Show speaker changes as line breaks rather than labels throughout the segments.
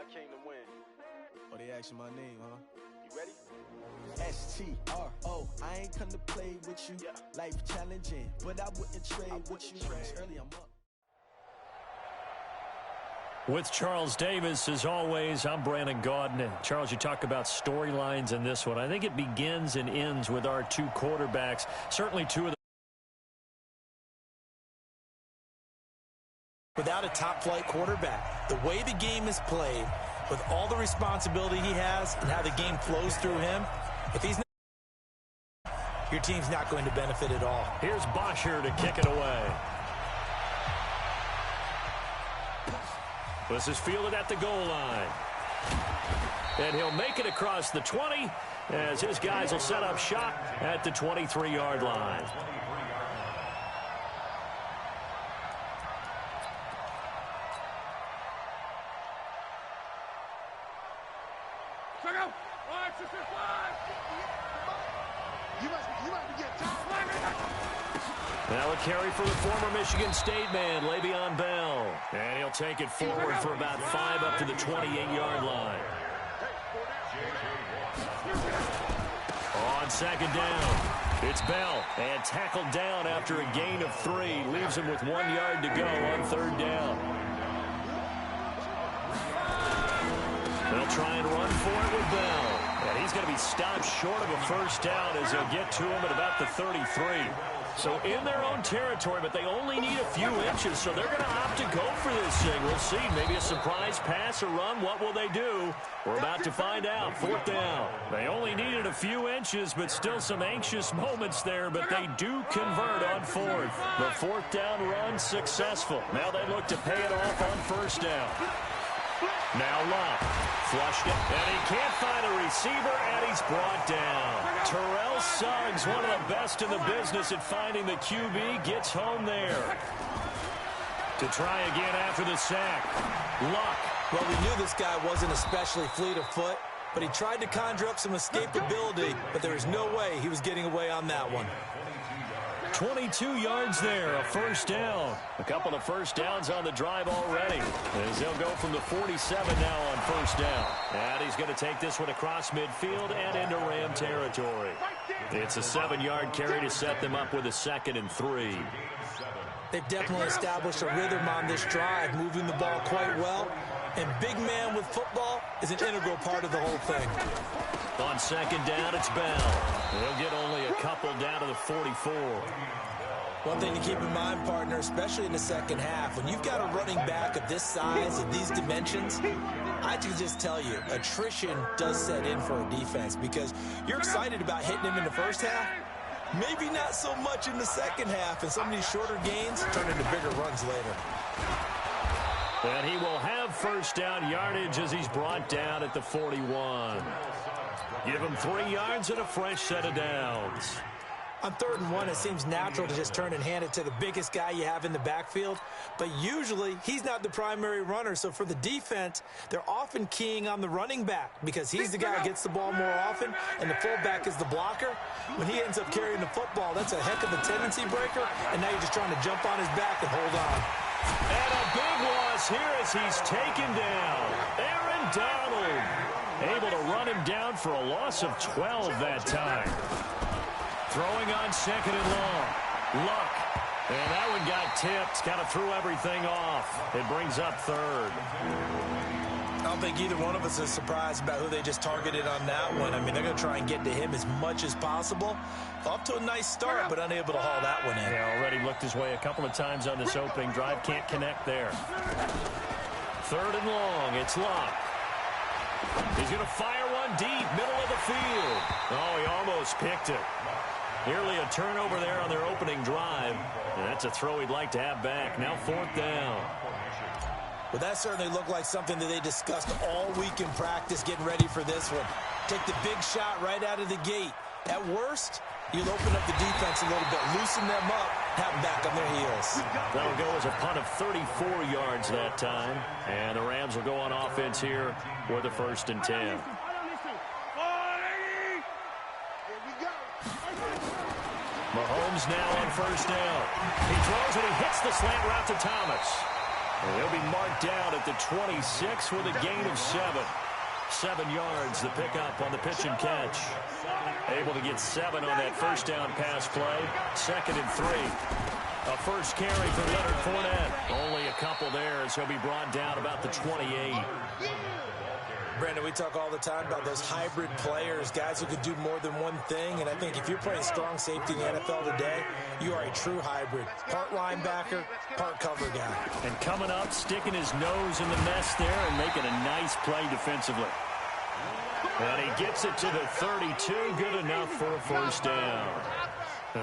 I came to win.
Oh, they asking my name, huh?
You ready?
S-T-R-O, I ain't come to play with you.
Yeah.
Life challenging, but I wouldn't trade with you. It's early, I'm up.
With Charles Davis, as always, I'm Brandon Gaudin. Charles, you talk about storylines in this one. I think it begins and ends with our two quarterbacks. Certainly two of the
without a top-flight quarterback. The way the game is played, with all the responsibility he has and how the game flows through him, if he's not, your team's not going to benefit at all.
Here's Bosher to kick it away. This is fielded at the goal line. And he'll make it across the 20 as his guys will set up shop at the 23-yard line. Now a carry for the former Michigan State man, Le'Veon Bell. And he'll take it forward for about 5 up to the 28-yard line. On second down, it's Bell. And tackled down after a gain of 3. Leaves him with 1 yard to go on third down. They'll try and run for it with Bell. And he's going to be stopped short of a first down as he'll get to him at about the 33. So in their own territory, but they only need a few inches, so they're going to opt to go for this thing. We'll see. Maybe a surprise pass or run. What will they do? We're about to find out. Fourth down. They only needed a few inches, but still some anxious moments there, but they do convert on fourth. The fourth down run successful. Now they look to pay it off on first down. Now Love flushed it, and he can't find a receiver, and he's brought down. Terrell Suggs, one of the best in the business at finding the QB, gets home there. To try again after the sack. Luck.
Well, we knew this guy wasn't especially fleet of foot, but he tried to conjure up some escapability, but there was no way he was getting away on that one.
22 yards there, a first down. A couple of first downs on the drive already, as they'll go from the 47 now on first down. And he's going to take this one across midfield and into Ram territory. It's a 7-yard carry to set them up with a 2nd and 3.
They've definitely established a rhythm on this drive, moving the ball quite well. And big man with football is an integral part of the whole thing.
On second down, it's Bell. He'll get only a couple down to the 44.
One thing to keep in mind, partner, especially in the second half, when you've got a running back of this size and these dimensions, I can just tell you, attrition does set in for a defense because you're excited about hitting him in the first half. Maybe not so much in the second half, and some of these shorter gains turn into bigger runs later.
And he will have first down yardage as he's brought down at the 41. Give him 3 yards and a fresh set of downs.
On 3rd and 1, it seems natural to just turn and hand it to the biggest guy you have in the backfield. But usually, he's not the primary runner. So for the defense, they're often keying on the running back because he's the guy who gets the ball more often, and the fullback is the blocker. When he ends up carrying the football, that's a heck of a tendency breaker, and now you're just trying to jump on his back and hold on.
And a big loss here as he's taken down. Aaron Donald able to run him down for a loss of 12 that time. Throwing on 2nd and long. Luck. And that one got tipped. Kind of threw everything off. It brings up 3rd.
I don't think either one of us is surprised about who they just targeted on that one. I mean, they're going to try and get to him as much as possible. Off to a nice start, but unable to haul that one in.
Yeah, already looked his way a couple of times on this opening drive. Can't connect there. 3rd and long. It's Luck. He's going to fire one deep, middle of the field. Oh, he almost picked it. Nearly a turnover there on their opening drive. And that's a throw he'd like to have back. Now 4th down.
Well, that certainly looked like something that they discussed all week in practice getting ready for this one. Take the big shot right out of the gate. At worst, you'll open up the defense a little bit, loosen them up, have them back on their heels.
That'll go as a punt of 34 yards that time. And the Rams will go on offense here with a 1st and 10. Mahomes now on first down. He throws and he hits the slant route to Thomas. And he'll be marked down at the 26 with a gain of 7. 7 yards, the pickup on the pitch and catch. Able to get 7 on that first down pass play. 2nd and 3. A first carry for Leonard Fournette. Only a couple there as he'll be brought down about the 28.
Brandon, we talk all the time about those hybrid players, guys who could do more than one thing, and I think if you're playing strong safety in the NFL today, you are a true hybrid. Part linebacker, part cover guy. And
coming up, sticking his nose in the mess there and making a nice play defensively. And he gets it to the 32, good enough for a first down.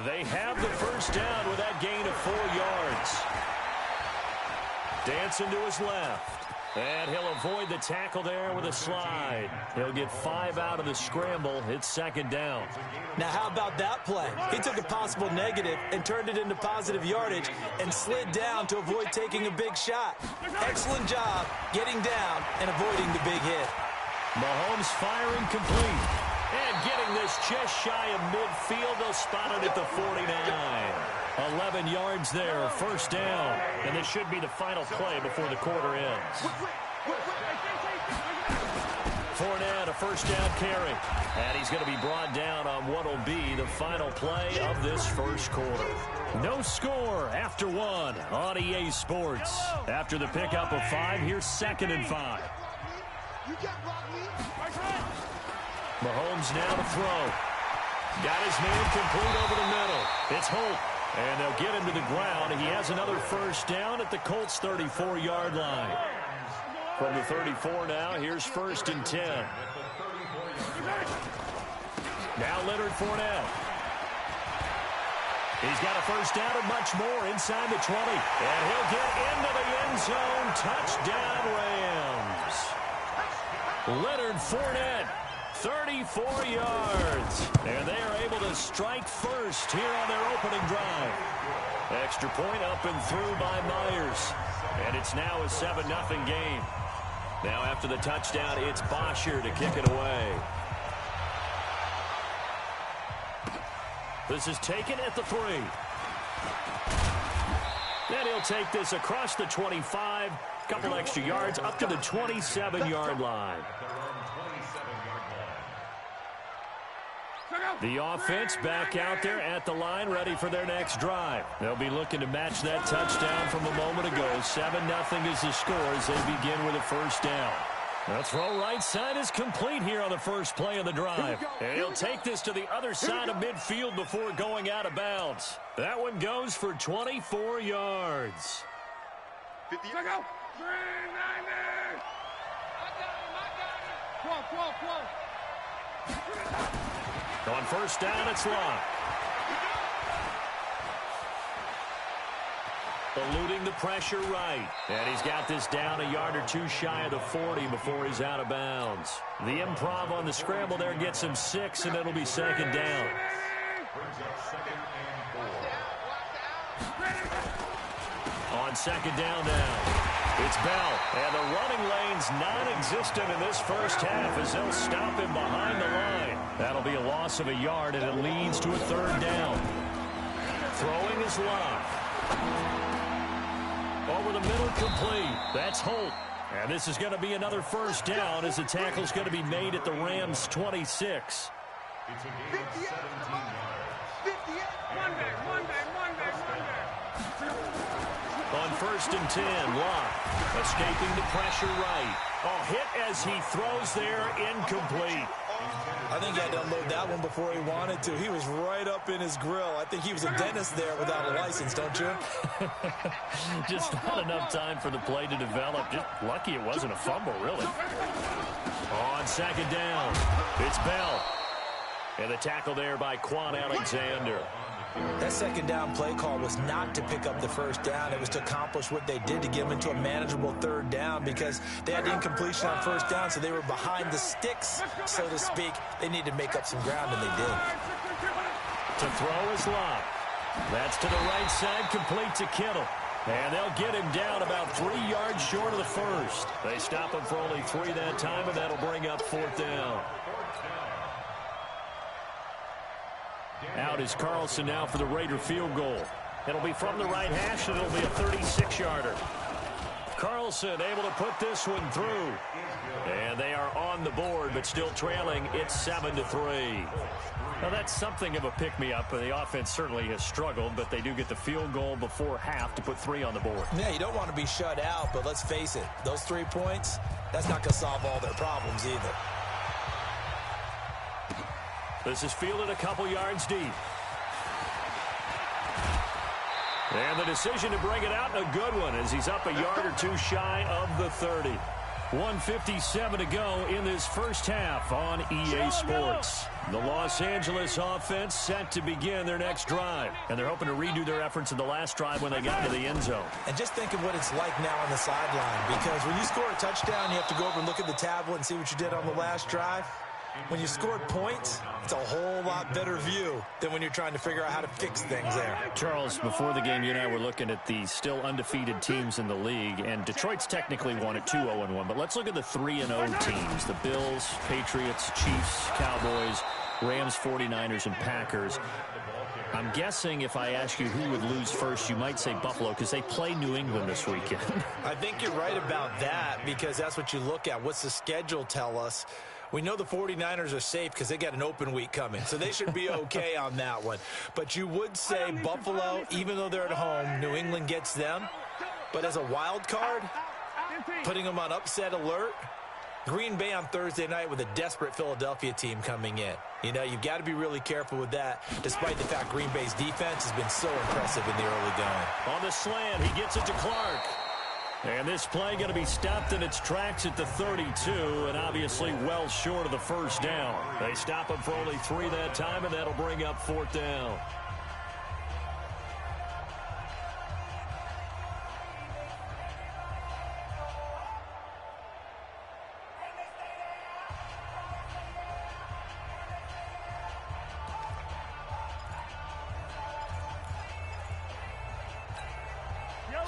They have the first down with that gain of 4 yards. Dancing to his left. And he'll avoid the tackle there with a slide. He'll get 5 out of the scramble. It's 2nd down.
Now, how about that play? He took a possible negative and turned it into positive yardage and slid down to avoid taking a big shot. Excellent job getting down and avoiding the big hit.
Mahomes firing complete. And getting this just shy of midfield. They'll spot it at the 49. 11 yards there, first down. And this should be the final play before the quarter ends. Fournette, a first down carry. And he's going to be brought down on what will be the final play of this first quarter. No score after 1 on EA Sports. After the pickup of 5, here's 2nd and 5. Mahomes now to throw. Got his man complete over the middle. It's Holt. And they'll get him to the ground. He has another first down at the Colts' 34-yard line. From the 34 now, here's 1st and 10. Now Leonard Fournette. He's got a first down and much more inside the 20. And he'll get into the end zone. Touchdown, Rams. Leonard Fournette. 34 yards. And they are able to strike first here on their opening drive. Extra point up and through by Myers. And it's now a 7-0 game. Now after the touchdown, it's Bosher to kick it away. This is taken at the 3. Then he'll take this across the 25. Couple extra yards up to the 27-yard line. The offense back out there at the line, ready for their next drive. They'll be looking to match that touchdown from a moment ago. 7-0 is the score as they begin with a first down. The throw right side is complete here on the first play of the drive. And he'll take this to the other side of midfield before going out of bounds. That one goes for 24 yards.
50. Go. 390.
On first down, it's Locke. Eluding the pressure right. And he's got this down a yard or 2 shy of the 40 before he's out of bounds. The improv on the scramble there gets him 6, and it'll be 2nd down. On 2nd down now. It's Bell, and the running lane's non-existent in this first half as they'll stop him behind the line. That'll be a loss of a yard, and it leads to a 3rd down. Throwing is Locke. Over the middle, complete. That's Holt. And this is going to be another first down as the tackle's going to be made at the Rams' 26.
58.
On 1st and 10, Locke escaping the pressure right. Oh, hit as he throws there, incomplete.
I think he had to unload that one before he wanted to. He was right up in his grill. I think he was a dentist there without a license, don't you?
Just not enough time for the play to develop. Just lucky it wasn't a fumble, really. On 2nd down, it's Bell. And the tackle there by Quan Alexander.
That 2nd down play call was not to pick up the first down. It was to accomplish what they did to get them into a manageable 3rd down because they had the incompletion on first down, so they were behind the sticks, so to speak. They needed to make up some ground, and they did.
To throw is Locke. That's to the right side, complete to Kittle. And they'll get him down about 3 yards short of the first. They stop him for only 3 that time, and that'll bring up 4th down. Out is Carlson now for the Raider field goal. It'll be from the right hash, and it'll be a 36-yarder. Carlson able to put this one through. And they are on the board, but still trailing. It's 7-3. Now, that's something of a pick-me-up. The offense certainly has struggled, but they do get the field goal before half to put 3 on the board.
Yeah, you don't want to be shut out, but let's face it. Those 3 points, that's not going to solve all their problems either.
This is fielded a couple yards deep. And the decision to bring it out, a good one, as he's up a yard or 2 shy of the 30. 1:57 to go in this first half on EA Sports. The Los Angeles offense set to begin their next drive. And they're hoping to redo their efforts in the last drive when they got into the end zone.
And just think of what it's like now on the sideline. Because when you score a touchdown, you have to go over and look at the tablet and see what you did on the last drive. When you scored points, it's a whole lot better view than when you're trying to figure out how to fix things there.
Charles, before the game, you and I were looking at the still undefeated teams in the league, and Detroit's technically won at 2-0-1. But let's look at the 3-0 teams. The Bills, Patriots, Chiefs, Cowboys, Rams, 49ers, and Packers. I'm guessing if I ask you who would lose first, you might say Buffalo because they play New England this weekend.
I think you're right about that because that's what you look at. What's the schedule tell us? We know the 49ers are safe because they got an open week coming, so they should be okay on that one. But you would say Buffalo, even though they're at home, New England gets them. But as a wild card, putting them on upset alert, Green Bay on Thursday night with a desperate Philadelphia team coming in. You know, you've got to be really careful with that, despite the fact Green Bay's defense has been so impressive in the early going.
On the slant, he gets it to Clark. And this play going to be stopped in its tracks at the 32, and obviously well short of the first down. They stop him for only 3 that time, and that'll bring up 4th down.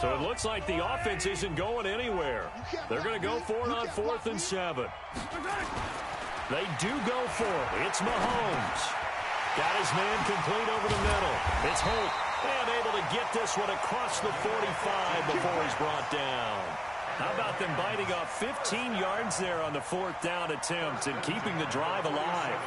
So it looks like the offense isn't going anywhere. They're going to go for it on 4th and 7. They do go for it. It's Mahomes. Got his man complete over the middle. It's Holt. And able to get this one across the 45 before he's brought down. How about them biting off 15 yards there on the 4th down attempt and keeping the drive alive?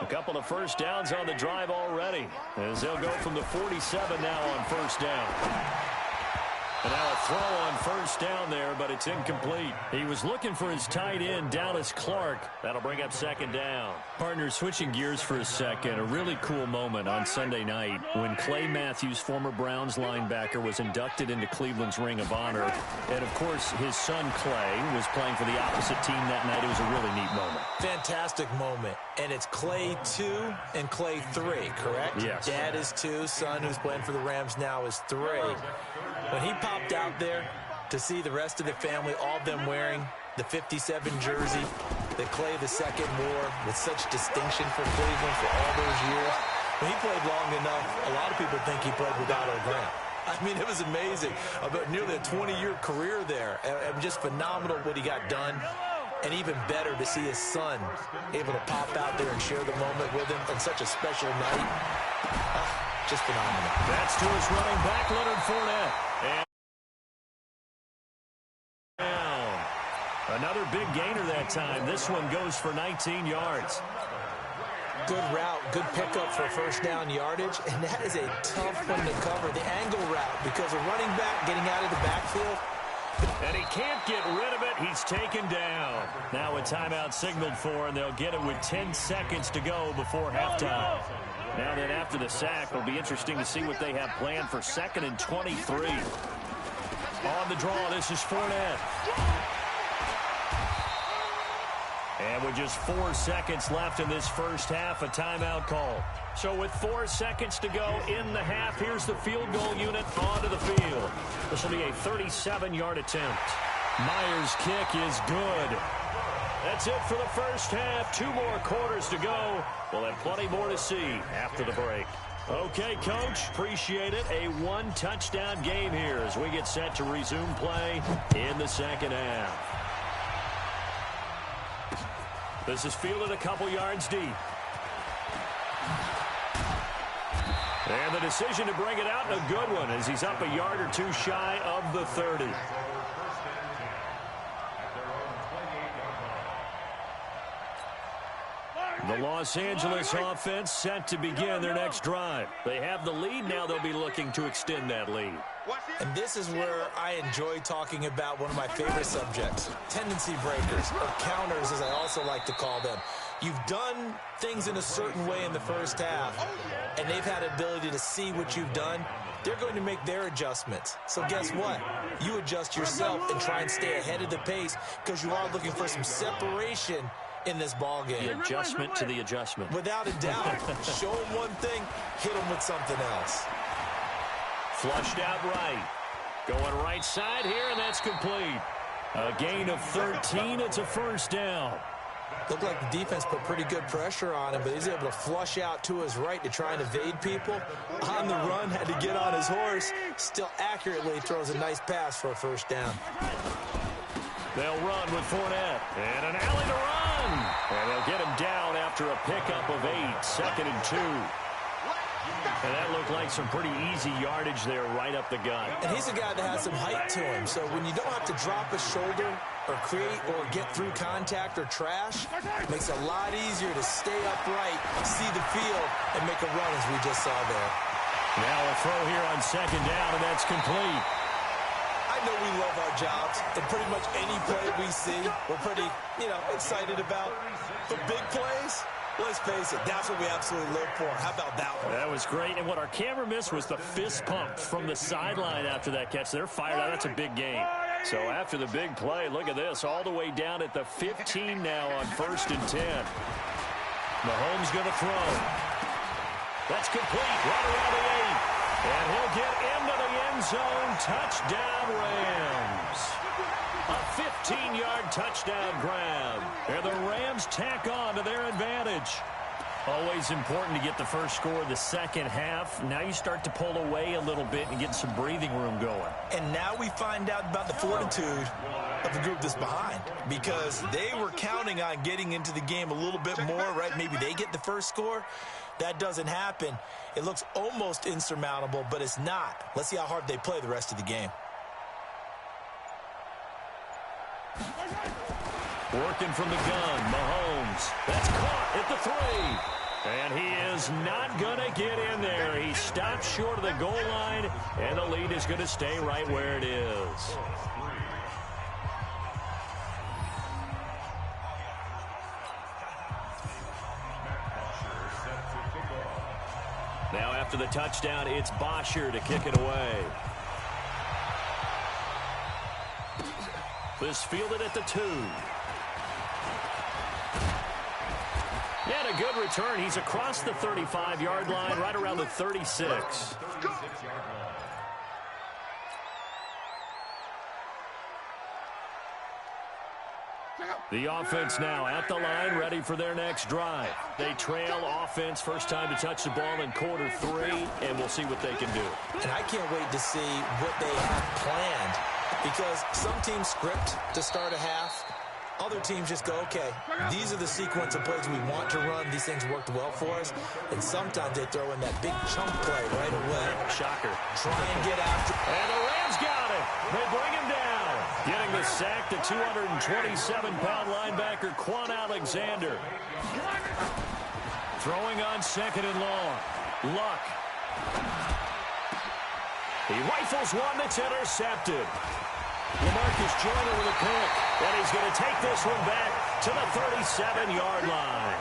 A couple of first downs on the drive already, as they'll go from the 47 now on 1st down. And now a throw on 1st down there, but it's incomplete. He was looking for his tight end, Dallas Clark. That'll bring up 2nd down. Partners, switching gears for a second, a really cool moment on Sunday night when Clay Matthews, former Browns linebacker, was inducted into Cleveland's Ring of Honor. And, of course, his son Clay was playing for the opposite team that night. It was a really neat moment.
Fantastic moment. And it's Clay 2 and Clay 3, correct?
Yes.
Dad is 2. Son, who's playing for the Rams now, is 3. When he popped out there to see the rest of the family, all of them wearing the 57 jersey that Clay II wore with such distinction for Cleveland for all those years. When he played long enough, a lot of people think he played with Otto Grant. I mean, it was amazing. About nearly a 20-year career there. Just phenomenal what he got done. And even better to see his son able to pop out there and share the moment with him on such a special night. Just phenomenal.
That's to his running back, Leonard Fournette. And down. Another big gainer that time. This one goes for 19 yards.
Good route, good pickup for 1st down yardage, and that is a tough one to cover, the angle route, because a running back getting out of the backfield.
And he can't get rid of it. He's taken down. Now a timeout signaled for, and they'll get it with 10 seconds to go before halftime. Now then, after the sack, it'll be interesting to see what they have planned for 2nd and 23. On the draw, this is Fournette. And with just 4 seconds left in this first half, a timeout call. So with 4 seconds to go in the half, here's the field goal unit onto the field. This will be a 37-yard attempt. Myers' kick is good. That's it for the first half. 2 more quarters to go. We'll have plenty more to see after the break. Okay, Coach, appreciate it. A 1-touchdown game here as we get set to resume play in the second half. This is fielded a couple yards deep. And the decision to bring it out, a good one, as he's up a yard or two shy of the 30. The Los Angeles offense set to begin their next drive. They have the lead. Now they'll be looking to extend that lead.
And this is where I enjoy talking about one of my favorite subjects, tendency breakers, or counters as I also like to call them. You've done things in a certain way in the first half, and they've had ability to see what you've done. They're going to make their adjustments. So guess what? You adjust yourself and try and stay ahead of the pace because you are looking for some separation in this ball game.
The adjustment to the adjustment.
Without a doubt. Show them one thing, hit them with something else.
Flushed out right. Going right side here, and that's complete. A gain of 13. It's a first down.
Looked like the defense put pretty good pressure on him, but he's able to flush out to his right to try and evade people. On the run, had to get on his horse. Still accurately throws a nice pass for a first down.
They'll run with Fournette. And an alley to run. And they'll get him down after a pickup of 8. Second and 2. And that looked like some pretty easy yardage there right up the gut.
And he's a guy that has some height to him. So when you don't have to drop a shoulder or create or get through contact or trash, it makes it a lot easier to stay upright, see the field, and make a run as we just saw there.
Now a throw here on second down, and that's complete.
I know we love our jobs, and pretty much any play we see, we're pretty, excited about. But big plays, let's face it, that's what we absolutely live for. How about that one?
That was great, and what our camera missed was the fist pump from the sideline after that catch. They're fired out. That's a big gain. So after the big play, look at this, all the way down at the 15 now on 1st and 10. Mahomes going to throw. That's complete, right around the 8. And he'll get into the end zone. Touchdown, Rams. A 15-yard touchdown grab. And the Rams tack on to their advantage. Always important to get the first score of the second half. Now you start to pull away a little bit and get some breathing room going.
And now we find out about the fortitude of the group that's behind, because they were counting on getting into the game a little bit more, right? Maybe they get the first score. That doesn't happen. It looks almost insurmountable, but it's not. Let's see how hard they play the rest of the game.
Working from the gun, Mahomes. That's caught at the 3. And he is not going to get in there. He stopped short of the goal line, and the lead is going to stay right where it is. Now after the touchdown, it's Bosher to kick it away. This fielded at the 2. And a good return. He's across the 35-yard line, right around the 36. The offense now at the line, ready for their next drive. They trail offense, first time to touch the ball in quarter 3, and we'll see what they can do.
And I can't wait to see what they have planned, because some teams script to start a half. Other teams just go, okay, these are the sequence of plays we want to run. These things worked well for us. And sometimes they throw in that big chunk play right away.
Shocker.
Try and get after.
And the Rams got it. They bring him down. Getting the sack, the 227-pound linebacker, Quan Alexander. Throwing on second and long. Luck. He rifles one that's intercepted. LaMarcus Joyner with a pick, and he's going to take this one back to the 37-yard line.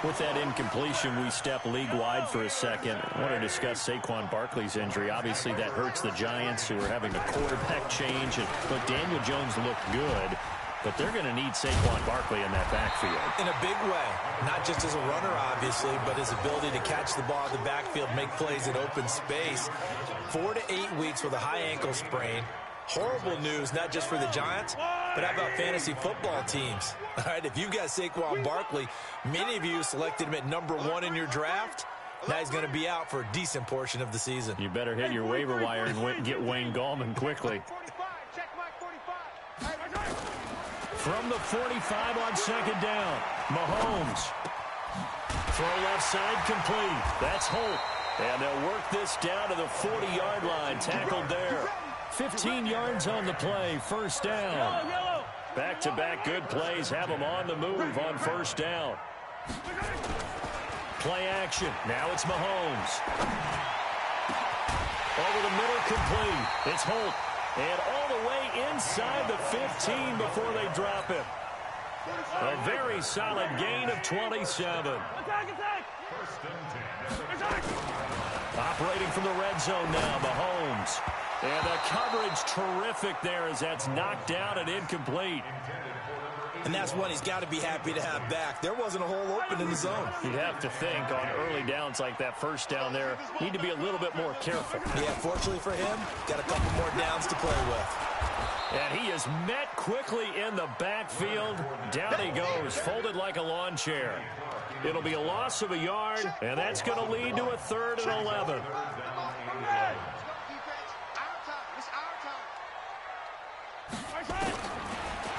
With that incompletion, we step league-wide for a second. I want to discuss Saquon Barkley's injury. Obviously, that hurts the Giants, who are having a quarterback change. And look, Daniel Jones looked good, but they're going to need Saquon Barkley in that backfield.
In a big way. Not just as a runner, obviously, but his ability to catch the ball in the backfield, make plays in open space. 4 to 8 weeks with a high ankle sprain. Horrible news, not just for the Giants, but how about fantasy football teams? All right, if you've got Saquon Barkley, many of you selected him at number 1 in your draft. Now he's going to be out for a decent portion of the season.
You better hit your waiver wire and get Wayne Gallman quickly. From the 45 on second down, Mahomes. Throw left side complete. That's Holt. And they'll work this down to the 40-yard line. Tackled there. 15 yards on the play. First down. Back-to-back good plays have them on the move on first down. Play action. Now it's Mahomes. Over the middle, complete. It's Holt. And all the way inside the 15 before they drop him. A very solid gain of 27. Operating from the red zone now, Mahomes. And the coverage terrific there as that's knocked down and incomplete.
And that's one he's got to be happy to have back. There wasn't a hole open in the zone.
You'd have to think on early downs like that first down there, need to be a little bit more careful.
Yeah, fortunately for him, got a couple more downs to play with.
And he is met quickly in the backfield. Down he goes, folded like a lawn chair. It'll be a loss of a yard, and that's going to lead to a 3rd and 11.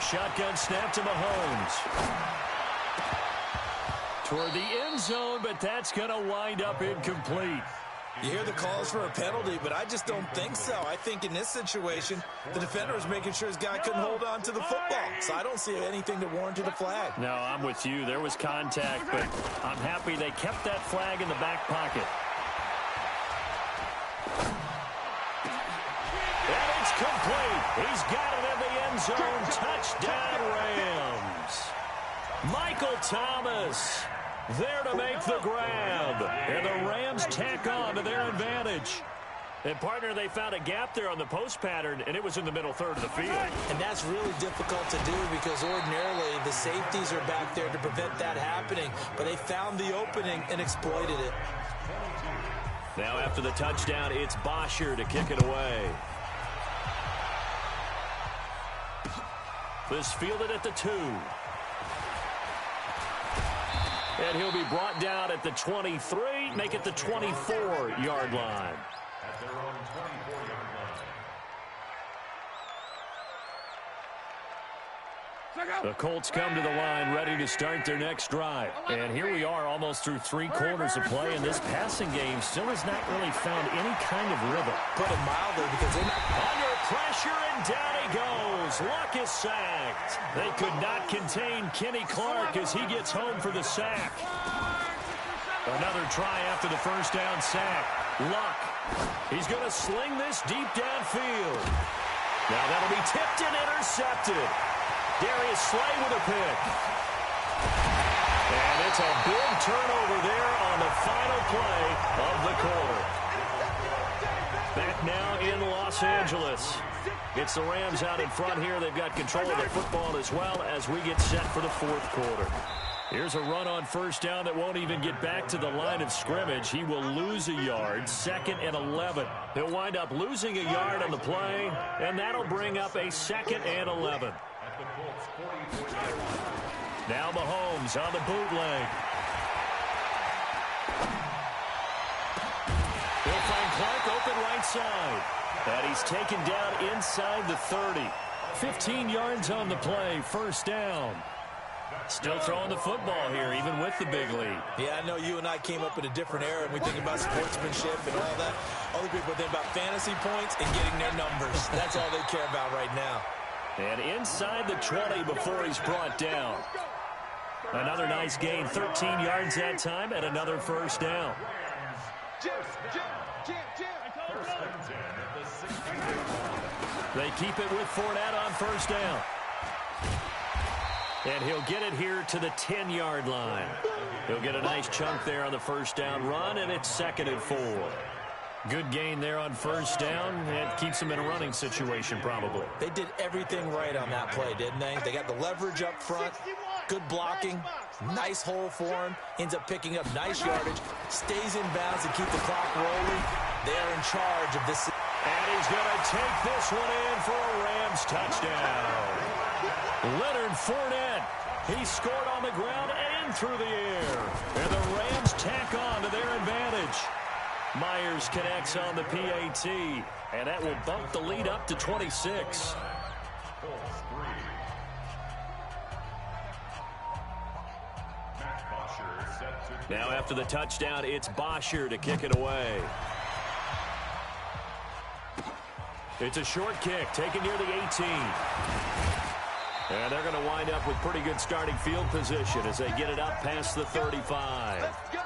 Shotgun snap to Mahomes. Toward the end zone, but that's going to wind up incomplete.
You hear the calls for a penalty, but I just don't think so. I think in this situation, the defender was making sure his guy couldn't hold on to the football. So I don't see anything that warranted a flag.
No, I'm with you. There was contact, but I'm happy they kept that flag in the back pocket. And it's complete. He's got it in the end zone. Touchdown, Rams. Michael Thomas there to make the grab. And the Rams tack on to their advantage. And, partner, they found a gap there on the post pattern, and it was in the middle third of the field.
And that's really difficult to do because ordinarily the safeties are back there to prevent that happening. But they found the opening and exploited it.
Now after the touchdown, it's Bosher to kick it away. This fielded at the 2. And he'll be brought down at the 23, make it the 24-yard line.
At their own 24-yard line.
The Colts come to the line ready to start their next drive. And here we are almost through 3 quarters of play, and this passing game still has not really found any kind of rhythm.
Put it mildly because they're not
under pressure, and down he goes. Luck is sacked. They could not contain Kenny Clark as he gets home for the sack. Another try after the first down sack. Luck. He's going to sling this deep downfield. Now that'll be tipped and intercepted. Darius Slay with a pick. And it's a big turnover there on the final play of the quarter. Back now in Los Angeles. It's the Rams out in front here. They've got control of the football as well as we get set for the 4th quarter. Here's a run on first down that won't even get back to the line of scrimmage. He will lose a yard, 2nd and 11. He'll wind up losing a yard on the play, and that'll bring up a 2nd and 11. Now Mahomes on the bootleg. He'll find Clark open right side. And he's taken down inside the 30. 15 yards on the play, first down. Still throwing the football here, even with the big lead.
Yeah, I know you and I came up in a different era, and we think about sportsmanship and all that. Other people think about fantasy points and getting their numbers. That's all they care about right now.
And inside the 20 before he's brought down. Another nice gain, 13 yards that time, and another first down. They keep it with Fournette on first down. And he'll get it here to the 10-yard line. He'll get a nice chunk there on the first down run, and it's 2nd and 4. Good gain there on first down. It keeps them in a running situation, probably.
They did everything right on that play, didn't they? They got the leverage up front, good blocking, nice hole for him, ends up picking up nice yardage, stays in bounds to keep the clock rolling. They're in charge of this.
And he's going to take this one in for a Rams touchdown. Leonard Fournette. He scored on the ground and through the air. And the Rams tack on to their advantage. Myers connects on the PAT. And that will bump the lead up to 26.
Matt Bosher set to
Now after the touchdown, it's Bosher to kick it away. It's a short kick, taken near the 18. And they're going to wind up with pretty good starting field position as they get it up past the 35.
Let's go.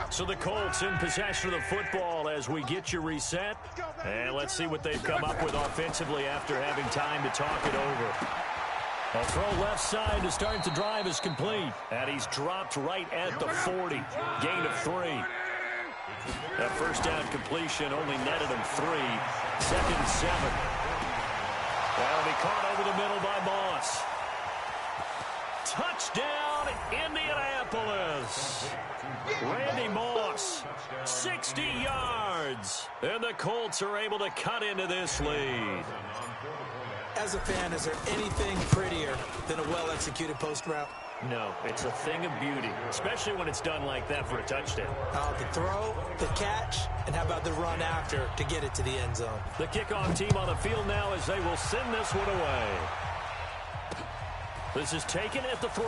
So the Colts in possession of the football as we get you reset. And let's see what they've come up with offensively after having time to talk it over. A throw left side to start the drive is complete. And he's dropped right at the 40. Gain of 3. That first down completion only netted him 3. 2nd and 7. That'll be caught over the middle by Moss. Touchdown, Indianapolis. Randy Moss, 60 yards. And the Colts are able to cut into this lead.
As a fan, is there anything prettier than a well-executed post route?
No, it's a thing of beauty, especially when it's done like that for a touchdown.
The throw, the catch, and how about the run after to get it to the end zone?
The kickoff team on the field now as they will send this one away. This is taken at the 3.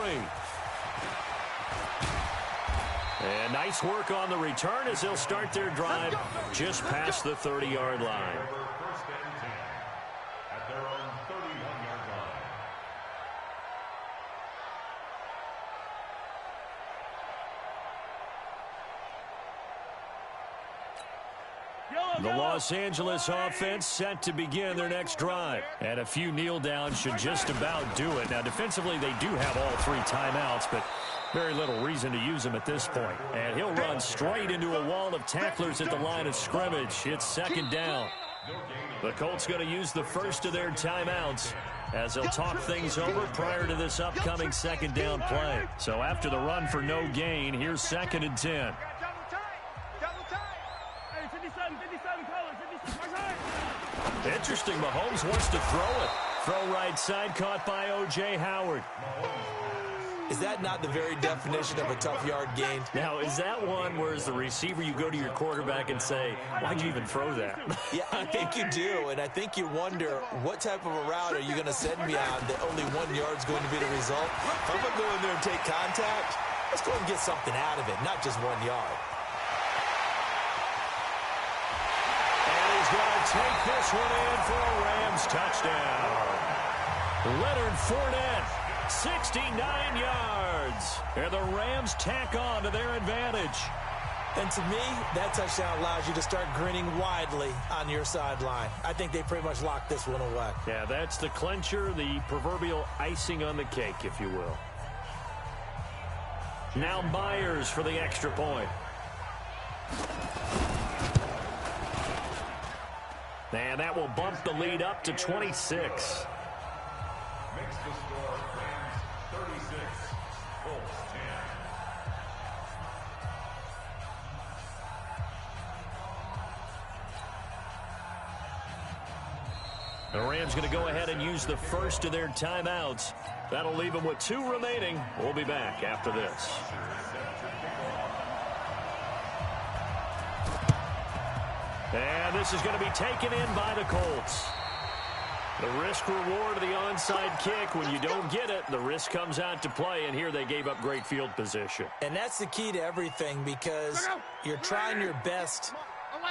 And nice work on the return as they'll start their drive just past the 30-yard line.
First and 10 at their own 31-yard line.
The Los Angeles offense set to begin their next drive. And a few kneel downs should just about do it. Now, defensively, they do have all 3 timeouts, but very little reason to use them at this point. And he'll run straight into a wall of tacklers at the line of scrimmage. It's 2nd down. The Colts going to use the first of their timeouts as they'll talk things over prior to this upcoming 2nd down play. So after the run for no gain, here's 2nd and 10. Interesting, Mahomes wants to throw it. Throw right side, caught by O.J. Howard.
Is that not the very definition of a tough yard gain?
Now, is that one where as the receiver you go to your quarterback and say, why'd you even throw that?
Yeah, I think you do, and I think you wonder what type of a route are you going to send me on that only 1 yard's going to be the result? If I'm going to go in there and take contact, let's go and get something out of it, not just 1 yard.
Going to take this one in for a Rams touchdown. Leonard Fournette, 69 yards. And the Rams tack on to their advantage.
And to me, that touchdown allows you to start grinning widely on your sideline. I think they pretty much locked this one away.
Yeah, that's the clincher, the proverbial icing on the cake, if you will. Now Myers for the extra point. And that will bump the lead up to 26.
Makes the score Rams 36, Colts 10.
The Rams going to go ahead and use the first of their timeouts. That'll leave them with 2 remaining. We'll be back after this. And this is going to be taken in by the Colts. The risk-reward of the onside kick. When you don't get it, the risk comes out to play, and here they gave up great field position.
And that's the key to everything because you're trying your best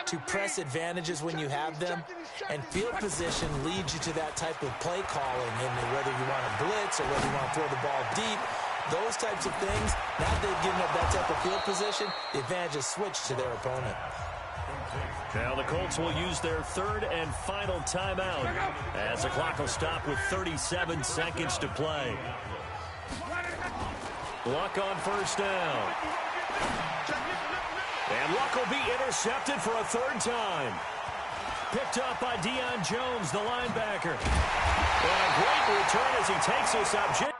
to press advantages when you have them, and field position leads you to that type of play calling, and whether you want to blitz or whether you want to throw the ball deep, those types of things, now that they've given up that type of field position, the advantage is switched to their opponent.
Now the Colts will use their 3rd and final timeout as the clock will stop with 37 seconds to play. Luck on first down. And Luck will be intercepted for a 3rd time. Picked up by Deion Jones, the linebacker. And a great return as he takes us up.